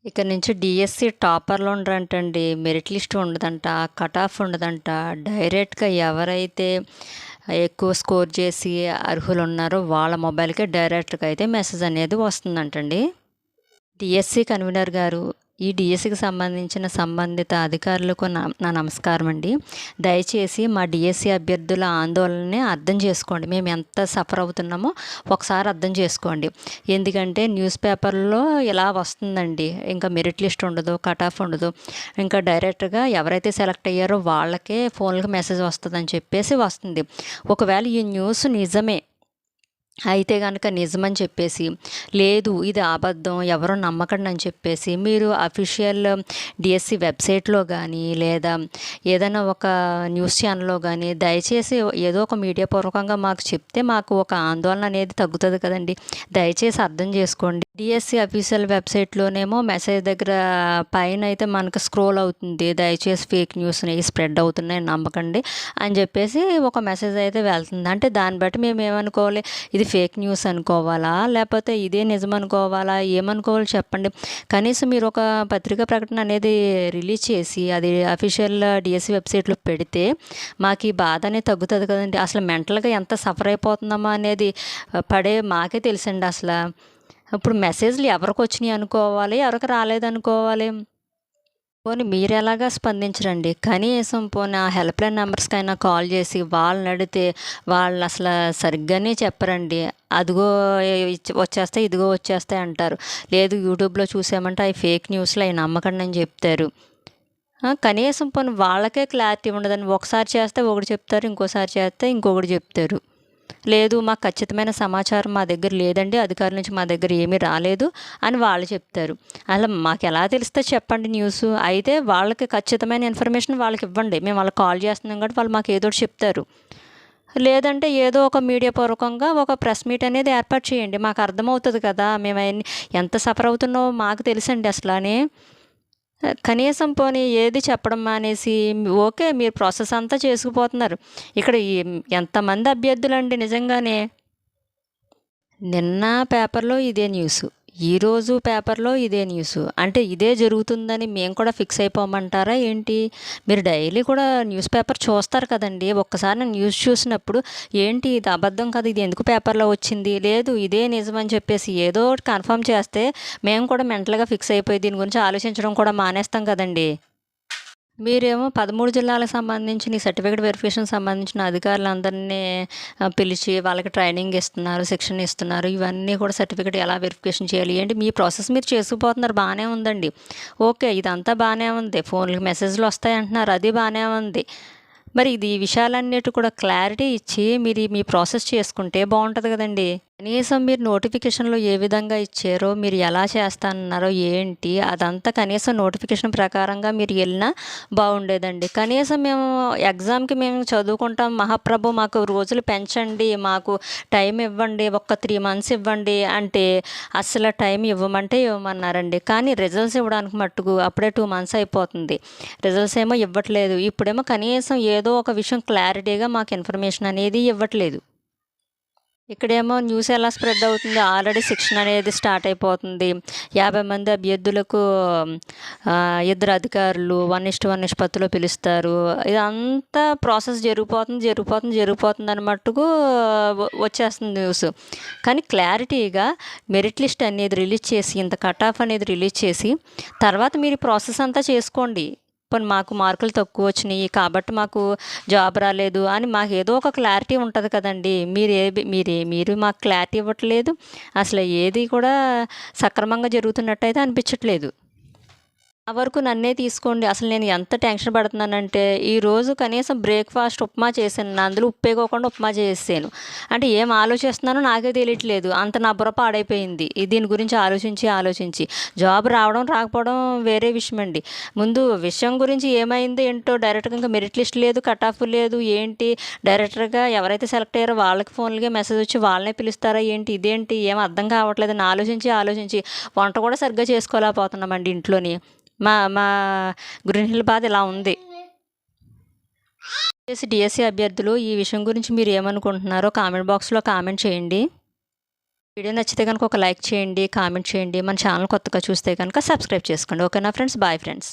ఇక నుంచి డిఎస్సి టాపర్లు ఉండరంటండి. మెరిట్ లిస్ట్ ఉండదంట. కట్ ఆఫ్ ఉండదంట. డైరెక్ట్‌గా ఎవరైతే ఎక్కువ స్కోర్ చేసి అర్హులున్నారో వాళ్ళ మొబైల్‌కే డైరెక్ట్‌గా అయితే మెసేజ్ అనేది వస్తుందంటండి. డిఎస్సి కన్వీనర్ గారు, ఈ డిఎస్సికి సంబంధించిన సంబంధిత అధికారులకు నా నమస్కారం అండి. దయచేసి మా డిఎస్సి అభ్యర్థుల ఆందోళనని అర్థం చేసుకోండి. మేము ఎంత సఫర్ అవుతున్నామో ఒకసారి అర్థం చేసుకోండి. ఎందుకంటే న్యూస్ పేపర్‌లో ఇలా వస్తుందండి. ఇంకా మెరిట్ లిస్ట్ ఉండదు, కట్ ఆఫ్ ఉండదు. ఇంకా డైరెక్ట్‌గా ఎవరైతే సెలెక్ట్ అయ్యారో వాళ్ళకే ఫోన్‌లకి మెసేజ్ వస్తదని చెప్పేసి వస్తుంది. ఒకవేళ ఈ న్యూస్ నిజమే అయితే గనక నిజమని చెప్పేసి, లేదు ఇది అబద్ధం ఎవరు నమ్మకండి అని చెప్పేసి మీరు అఫీషియల్ డిఎస్సి వెబ్సైట్లో కానీ లేదా ఏదైనా ఒక న్యూస్ ఛానల్లో కానీ దయచేసి ఏదో ఒక మీడియా పూర్వకంగా మాకు చెప్తే మాకు ఒక ఆందోళన అనేది తగ్గుతుంది కదండి. దయచేసి అర్థం చేసుకోండి. డిఎస్సి అఫీషియల్ వెబ్సైట్లోనేమో మెసేజ్ దగ్గర పైన అయితే మనకు స్క్రోల్ అవుతుంది, దయచేసి ఫేక్ న్యూస్ స్ప్రెడ్ అవుతున్నాయి నమ్మకండి అని చెప్పేసి ఒక మెసేజ్ అయితే వెళ్తుంది. అంటే దాన్ని బట్టి మేము ఏమనుకోవాలి, ఇది ఫేక్ న్యూస్ అనుకోవాలా లేకపోతే ఇదే నిజం అనుకోవాలా, ఏమనుకోవాలి చెప్పండి. కనీసం మీరు ఒక పత్రికా ప్రకటన అనేది రిలీజ్ చేసి అది అఫీషియల్ డిఎస్సి వెబ్సైట్లో పెడితే మాకు ఈ బాధ అనేది తగ్గుతుంది కదండి. అసలు మెంటల్గా ఎంత సఫర్ అయిపోతున్నామా అనేది పడే మాకే తెలుసండి. అసలు ఇప్పుడు మెసేజ్లు ఎవరికి వచ్చినాయి అనుకోవాలి, ఎవరికి రాలేదనుకోవాలి. పోనీ మీరెలాగా స్పందించరండి. కనీసం పోనీ ఆ హెల్ప్‌లైన్ నెంబర్స్‌కైనా కాల్ చేసి వాళ్ళని అడిగితే వాళ్ళు అసలు సరిగ్గానే చెప్పరండి. అదిగో వచ్చేస్తాయి, ఇదిగో వచ్చేస్తాయి అంటారు. లేదు యూట్యూబ్‌లో చూసామంటే అవి ఫేక్ న్యూస్‌లు, అవి నమ్మకండి అని చెప్తారు. కనీసం పోనీ వాళ్ళకే క్లారిటీ ఉండదండి. ఒకసారి చేస్తే ఒకటి చెప్తారు, ఇంకోసారి చేస్తే ఇంకొకటి చెప్తారు. లేదు మాకు ఖచ్చితమైన సమాచారం మా దగ్గర లేదండి, అధికారుల నుంచి మా దగ్గర ఏమీ రాలేదు అని వాళ్ళు చెప్తారు. అలా మాకు ఎలా తెలుస్తుంది చెప్పండి న్యూసు. అయితే వాళ్ళకి ఖచ్చితమైన ఇన్ఫర్మేషన్ వాళ్ళకి ఇవ్వండి. మేము వాళ్ళకి కాల్ చేస్తున్నాం కాబట్టి వాళ్ళు మాకు ఏదో ఒకటి చెప్తారు. లేదంటే ఏదో ఒక మీడియా పూర్వకంగా ఒక ప్రెస్ మీట్ అనేది ఏర్పాటు చేయండి. మాకు అర్థమవుతుంది కదా, మేము ఎంత సఫర్ అవుతున్నామో మాకు తెలుసండి అసలని. కనీసం పోనీ ఏది చెప్పడం మానేసి ఓకే మీరు ప్రాసెస్ అంతా చేసుకుపోతున్నారు. ఇక్కడ ఎంతమంది అభ్యర్థులండి నిజంగానే. నిన్న పేపర్‌లో ఇదే న్యూసు, ఈరోజు పేపర్‌లో ఇదే న్యూసు. అంటే ఇదే జరుగుతుందని మేము కూడా ఫిక్స్ అయిపోమంటారా ఏంటి? మీరు డైలీ కూడా న్యూస్ పేపర్ చూస్తారు కదండీ. ఒక్కసారి నేను న్యూస్ చూసినప్పుడు ఏంటి ఇది అబద్ధం కదా, ఇది ఎందుకు పేపర్‌లో వచ్చింది, లేదు ఇదే నిజం అని చెప్పేసి ఏదో ఒకటి కన్ఫర్మ్ చేస్తే మేము కూడా మెంటల్‌గా ఫిక్స్ అయిపోయి దీని గురించి ఆలోచించడం కూడా మానేస్తాం కదండీ. మీరేమో 13 జిల్లాలకు సంబంధించిన ఈ సర్టిఫికేట్ వెరిఫికేషన్‌కి సంబంధించిన అధికారులందరినీ పిలిచి వాళ్ళకి ట్రైనింగ్ ఇస్తున్నారు, శిక్షణ ఇస్తున్నారు. ఇవన్నీ కూడా సర్టిఫికేట్ ఎలా వెరిఫికేషన్ చేయాలి ఏంటి మీ ప్రాసెస్ మీరు చేసుకుపోతున్నారు, బాగానే ఉందండి. ఓకే ఇదంతా బాగానే ఉంది. ఫోన్‌లకి మెసేజ్‌లు వస్తాయంటున్నారు, అది బాగానే ఉంది. మరి ఇది ఈ విషయాలన్నిటి కూడా క్లారిటీ ఇచ్చి మీరు మీ ప్రాసెస్ చేసుకుంటే బాగుంటుంది కదండి. కనీసం మీరు నోటిఫికేషన్లో ఏ విధంగా ఇచ్చారో, మీరు ఎలా చేస్తానన్నారో ఏంటి అదంతా కనీసం నోటిఫికేషన్ ప్రకారంగా మీరు వెళ్ళినా బాగుండేదండి. కనీసం మేము ఎగ్జామ్కి మేము చదువుకుంటాం, మహాప్రభు మాకు రోజులు పెంచండి, మాకు టైం ఇవ్వండి, ఒక్క 3 మంత్స్ ఇవ్వండి అంటే అసలు టైం ఇవ్వమంటే ఇవ్వమన్నారండి. కానీ రిజల్ట్స్ ఇవ్వడానికి మట్టుకు అప్పుడే 2 మంత్స్ అయిపోతుంది. రిజల్ట్స్ ఏమో ఇవ్వట్లేదు. ఇప్పుడేమో కనీసం ఏదో ఒక విషయం క్లారిటీగా మాకు ఇన్ఫర్మేషన్ అనేది ఇవ్వట్లేదు. ఇక్కడేమో న్యూస్ ఎలా స్ప్రెడ్ అవుతుంది, ఆల్రెడీ శిక్షణ అనేది స్టార్ట్ అయిపోతుంది. 50 మంది అభ్యర్థులకు 2 అధికారులు 1:1 నిష్పత్తిలో పిలుస్తారు. ఇదంతా ప్రాసెస్ జరిగిపోతుంది అని మట్టుకు వచ్చేస్తుంది న్యూస్. కానీ క్లారిటీగా మెరిట్ లిస్ట్ అనేది రిలీజ్ చేసి, ఇంత కట్ ఆఫ్ అనేది రిలీజ్ చేసి తర్వాత మీరు ప్రాసెస్ అంతా చేసుకోండి. పోనీ మాకు మార్కులు తక్కువ వచ్చినాయి కాబట్టి మాకు జాబ్ రాలేదు అని మాకు ఏదో ఒక క్లారిటీ ఉంటుంది కదండి. మీరు మాకు క్లారిటీ ఇవ్వట్లేదు. అసలు ఏది కూడా సక్రమంగా జరుగుతున్నట్టయితే అనిపించట్లేదు. ఆ వరకు నన్నే తీసుకోండి. అసలు నేను ఎంత టెన్షన్ పడుతున్నానంటే ఈరోజు కనీసం బ్రేక్ఫాస్ట్ ఉప్మా చేశాను, అందులో ఉప్పేకోకుండా ఉప్మా చేసేసాను. అంటే ఏం ఆలోచిస్తున్నానో నాకే తెలియట్లేదు, అంత నా బుర్ర పాడైపోయింది దీని గురించి ఆలోచించి. జాబ్ రావడం రాకపోవడం వేరే విషయం అండి. ముందు విషయం గురించి ఏమైంది ఏంటో డైరెక్ట్గా ఇంకా మెరిట్ లిస్ట్ లేదు, కట్ ఆఫ్ లేదు, ఏంటి డైరెక్టర్గా ఎవరైతే సెలెక్ట్ అయ్యారో వాళ్ళకి ఫోన్లకే మెసేజ్ వచ్చి వాళ్ళనే పిలుస్తారా ఏంటి, ఇదేంటి ఏం అర్థం కావట్లేదని ఆలోచించి వంట కూడా సరిగ్గా చేసుకోలేకపోతున్నామండి ఇంట్లోని. మా మా గృహిణుల బాధ ఇలా ఉంది. డిఎస్సి అభ్యర్థులు ఈ విషయం గురించి మీరు ఏమనుకుంటున్నారో కామెంట్ బాక్స్లో కామెంట్ చేయండి. వీడియో నచ్చితే కనుక ఒక లైక్ చేయండి, కామెంట్ చేయండి. మన ఛానల్ కొత్తగా చూస్తే కనుక సబ్స్క్రైబ్ చేసుకోండి. ఓకేనా ఫ్రెండ్స్? Bye friends.